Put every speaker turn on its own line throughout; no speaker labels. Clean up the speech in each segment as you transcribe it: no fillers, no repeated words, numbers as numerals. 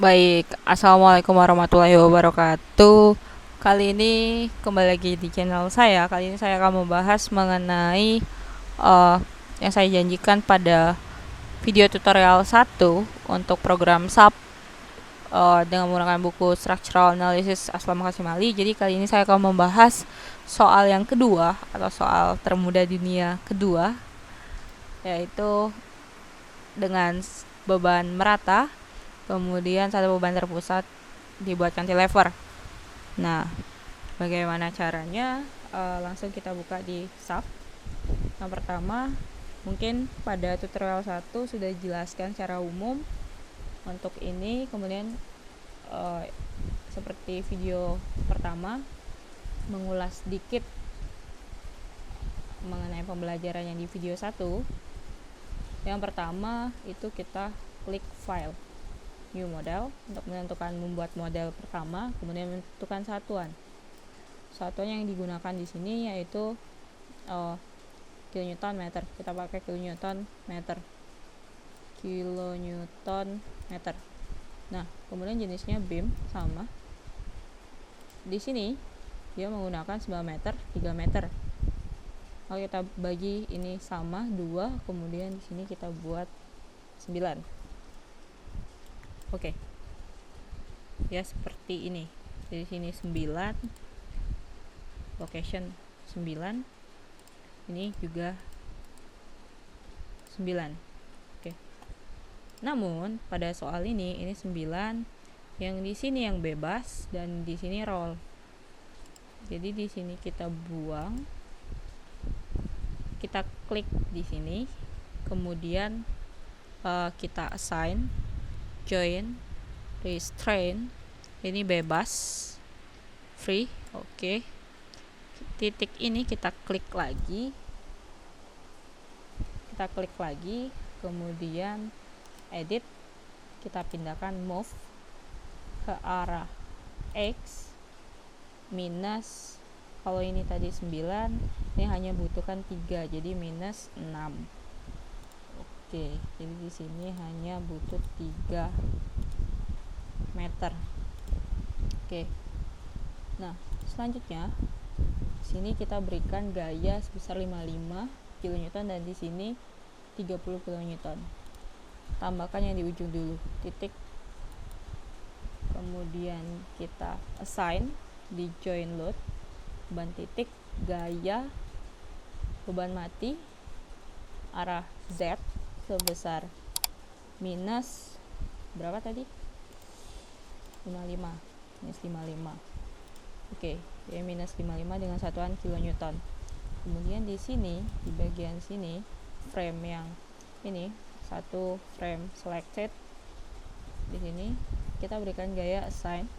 Baik, assalamualaikum warahmatullahi wabarakatuh. Kali ini kembali lagi di channel saya. Kali ini saya akan membahas mengenai yang saya janjikan pada video tutorial 1 untuk program SAP dengan menggunakan buku Structural Analysis Aslam Kasimali. Jadi kali ini saya akan membahas soal yang kedua atau soal termudah dunia kedua, yaitu dengan beban merata, kemudian satu beban terpusat dibuat cantilever. Nah, bagaimana caranya? Langsung kita buka di SAP. Yang pertama, mungkin pada tutorial 1 sudah dijelaskan secara umum untuk ini. Kemudian seperti video pertama, mengulas sedikit mengenai pembelajaran yang di video 1. Yang pertama itu kita klik file, new model, untuk menentukan membuat model pertama, kemudian menentukan satuan. Satuan yang digunakan di sini yaitu kilonewton meter. Kita pakai kilonewton meter. Nah, kemudian jenisnya beam sama. Di sini dia menggunakan 9 meter, 3 meter. Kalau kita bagi ini sama 2, kemudian di sini kita buat 9. Oke. Ya seperti ini. Di sini 9, location 9, ini juga 9. Oke. Namun pada soal ini 9, yang di sini yang bebas dan di sini roll. Jadi di sini kita buang, kita klik di sini, kemudian kita assign, join, restrain, ini bebas, free. Oke. Titik ini kita klik lagi, kemudian edit, kita pindahkan move ke arah X minus, kalau ini tadi 9, ini hanya butuhkan 3, jadi minus 6. Oke, jadi di sini hanya butuh 3 meter. Oke. Nah, selanjutnya di sini kita berikan gaya sebesar 55 kN dan di sini 30 kN. Tambahkan yang di ujung dulu, titik. Kemudian kita assign di join load, beban titik, gaya, beban mati, arah Z sebesar minus berapa tadi? 55. Minus 55. Oke, ya minus 55 dengan satuan kilonewton. Kemudian di sini, di bagian sini, frame yang ini, satu frame selected. Di sini kita berikan gaya assign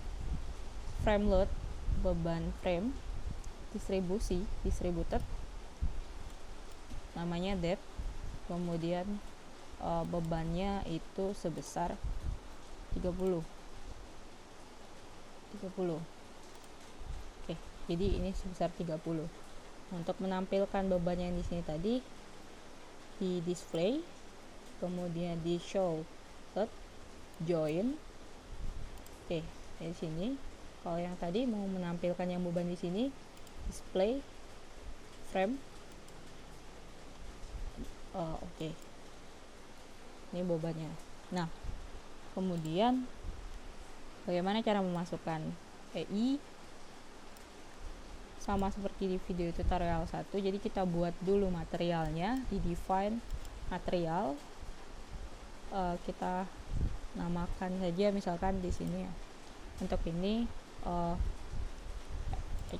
frame load, beban frame, distributed, namanya depth, kemudian bebannya itu sebesar 30. Oke, jadi ini sebesar 30. Untuk menampilkan beban yang di sini tadi, di display, kemudian di show load, join. Oke, di sini kalau yang tadi mau menampilkan yang beban di sini, display frame. Oke. Ini bebannya. Nah, kemudian bagaimana cara memasukkan EI? Sama seperti di video tutorial 1. Jadi kita buat dulu materialnya, di define material. Kita namakan saja misalkan di sini ya. Untuk ini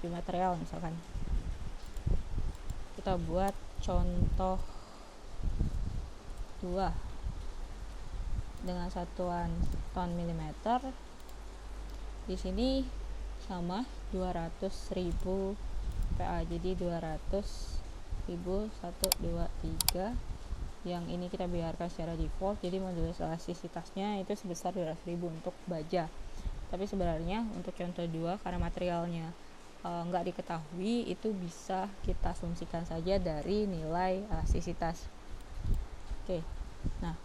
material misalkan. Kita buat contoh 2 dengan satuan ton milimeter. Di sini sama 200.000 PA, jadi 200.000 1 2 3. Yang ini kita biarkan secara default, jadi modulus elastisitasnya itu sebesar 200.000 untuk baja. Tapi sebenarnya untuk contoh 2, karena materialnya nggak diketahui, itu bisa kita asumsikan saja dari nilai elastisitas. Oke. Nah,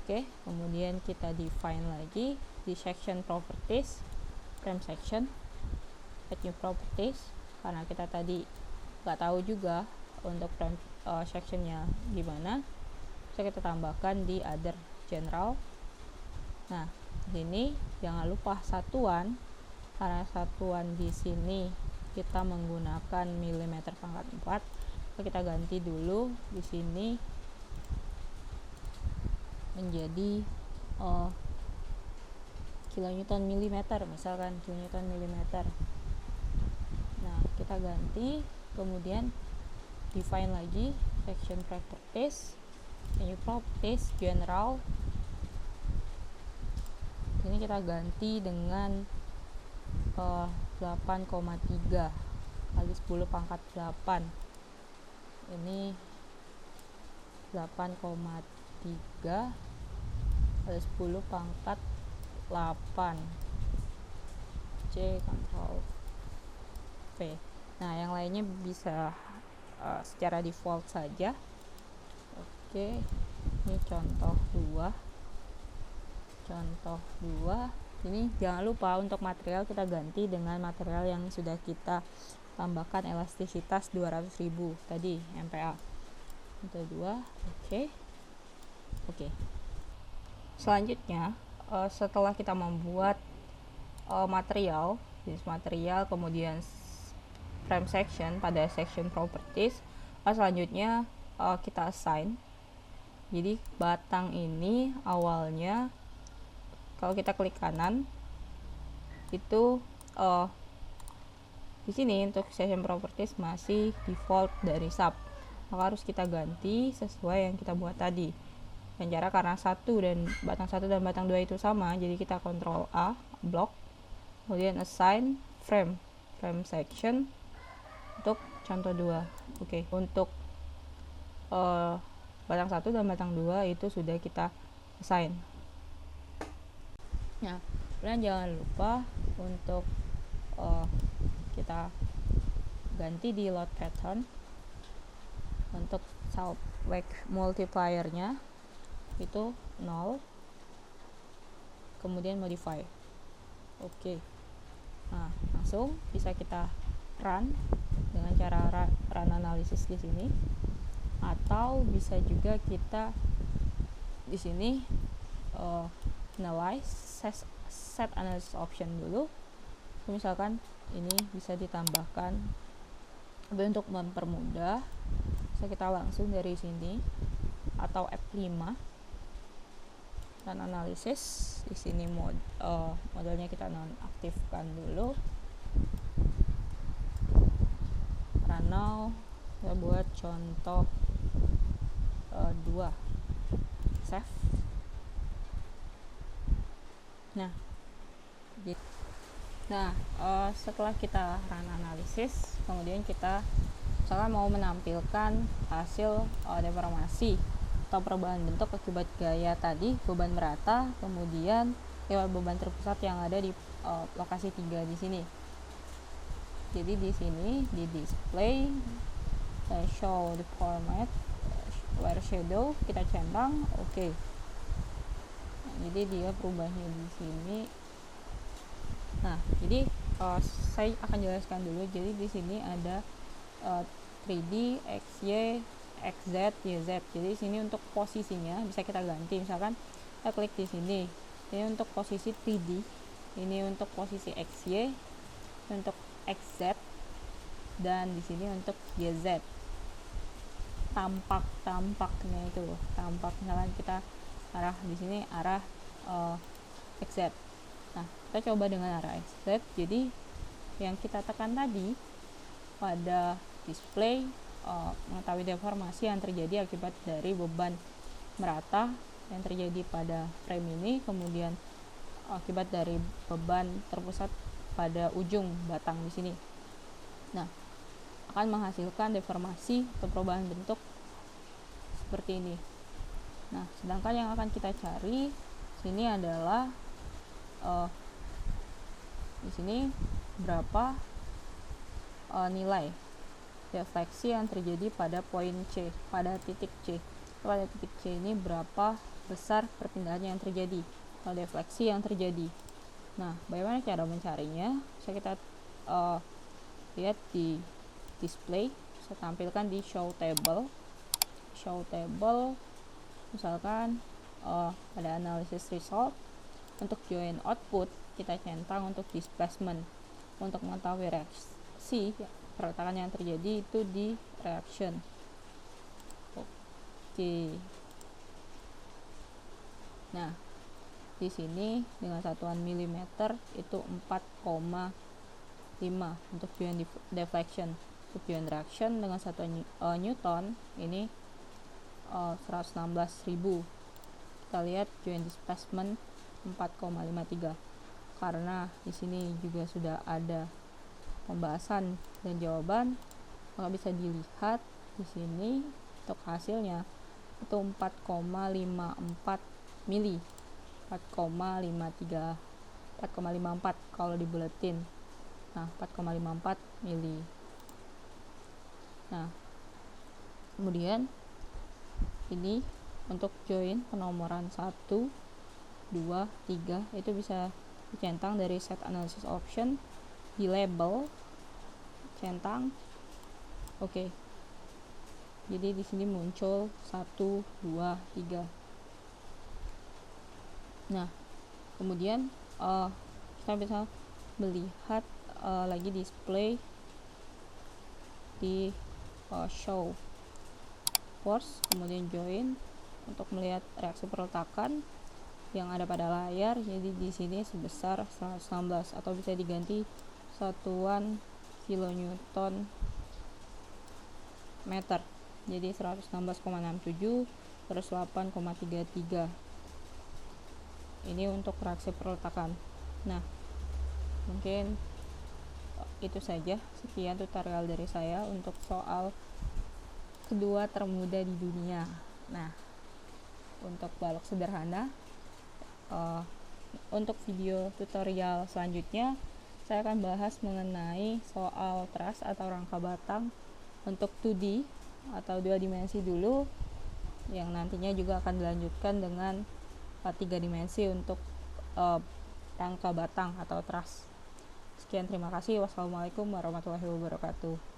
Oke, kemudian kita define lagi di section properties, frame section, add new properties, karena kita tadi nggak tahu juga untuk frame sectionnya gimana, so kita tambahkan di other general. Nah, di sini jangan lupa satuan, karena satuan di sini kita menggunakan milimeter pangkat 4, so kita ganti dulu di sini menjadi kilonewton milimeter, misalkan kilonewton milimeter. Nah, kita ganti, kemudian define lagi section properties, new properties, general. Ini kita ganti dengan 8,3 kali 10 pangkat 8. Ini 8,3 kali 10 pangkat 8. C, Ctrl V. Nah, yang lainnya bisa secara default saja. Oke, ini contoh 2. Ini jangan lupa untuk material kita ganti dengan material yang sudah kita tambahkan elastisitas 200.000 tadi, MPa. Contoh 2. Oke. Selanjutnya, setelah kita membuat material, jenis material, kemudian frame section pada section properties, selanjutnya kita assign. Jadi batang ini awalnya kalau kita klik kanan itu di sini untuk section properties masih default dari sub, maka harus kita ganti sesuai yang kita buat tadi. Dan cara karena batang 1 dan batang 2 itu sama, jadi kita Ctrl A, block, kemudian assign frame section untuk contoh 2. Oke, untuk batang 1 dan batang 2 itu sudah kita assign. Nah, kemudian jangan lupa untuk kita ganti di load pattern untuk Southwest multiplier-nya itu 0, kemudian modify. Oke. Nah, langsung bisa kita run dengan cara run analysis di sini, atau bisa juga kita di sini analyze, set analysis option dulu. Misalkan ini bisa ditambahkan, tapi untuk mempermudah bisa kita langsung dari sini atau F5 dan analisis. Di sini modelnya kita nonaktifkan dulu. Run now. Kita buat contoh 2. Save. Nah, setelah kita run analisis, kemudian kita misalkan mau menampilkan hasil deformasi atau perubahan bentuk akibat gaya tadi, beban merata, kemudian beban terpusat yang ada di lokasi 3 di sini. Jadi di sini di display show the format where shadow kita centang, oke. Nah, jadi dia perubahannya di sini. Nah, jadi saya akan jelaskan dulu. Jadi di sini ada 3D, XY, XZ, YZ. Jadi di sini untuk posisinya bisa kita ganti. Misalkan kita klik di sini. Ini untuk posisi 3D, ini untuk posisi XY, untuk XZ, dan di sini untuk YZ. Tampaknya itu tampak, misalkan kita arah di sini arah XZ. Nah, kita coba dengan arah XZ. Jadi yang kita tekan tadi pada display mengetahui deformasi yang terjadi akibat dari beban merata yang terjadi pada frame ini, kemudian akibat dari beban terpusat pada ujung batang di sini. Nah, akan menghasilkan deformasi atau perubahan bentuk seperti ini. Nah, sedangkan yang akan kita cari sini adalah di sini berapa nilai defleksi yang terjadi pada poin C, pada titik C. pada titik C ini berapa besar perpindahan yang terjadi atau defleksi yang terjadi. Nah, bagaimana cara mencarinya? Bisa kita lihat di display. Saya tampilkan di show table. Misalkan pada analysis result, untuk join output kita centang untuk displacement. Untuk mengetahui reaksi perletakan yang terjadi itu di reaction. Oke. Nah, di sini dengan satuan milimeter itu 4,5 untuk joint deflection. Untuk joint reaction dengan satuan newton ini 116.000. Kita lihat joint displacement 4,53. Karena di sini juga sudah ada pembahasan dan jawaban, maka bisa dilihat di sini untuk hasilnya itu 4,54 mili. 4,54 kalau dibuletin. Nah, 4,54 mili. Nah, kemudian ini untuk join penomoran 1, 2, 3 itu bisa dicentang dari set analysis option, di label, centang. Oke. Jadi di sini muncul 1, 2, 3. Nah, kemudian kita bisa melihat lagi display di show force, kemudian join untuk melihat reaksi perletakan yang ada pada layar. Jadi di sini sebesar 116 atau bisa diganti satuan kilonewton meter. Jadi 116,67 terus 8,33. Ini untuk reaksi perletakan. Nah, mungkin itu saja. Sekian tutorial dari saya untuk soal kedua termuda di dunia. Nah, untuk balok sederhana, untuk video tutorial selanjutnya saya akan bahas mengenai soal truss atau rangka batang untuk 2D atau 2 dimensi dulu, yang nantinya juga akan dilanjutkan dengan 3 dimensi untuk rangka batang atau truss. Sekian, terima kasih. Wassalamualaikum warahmatullahi wabarakatuh.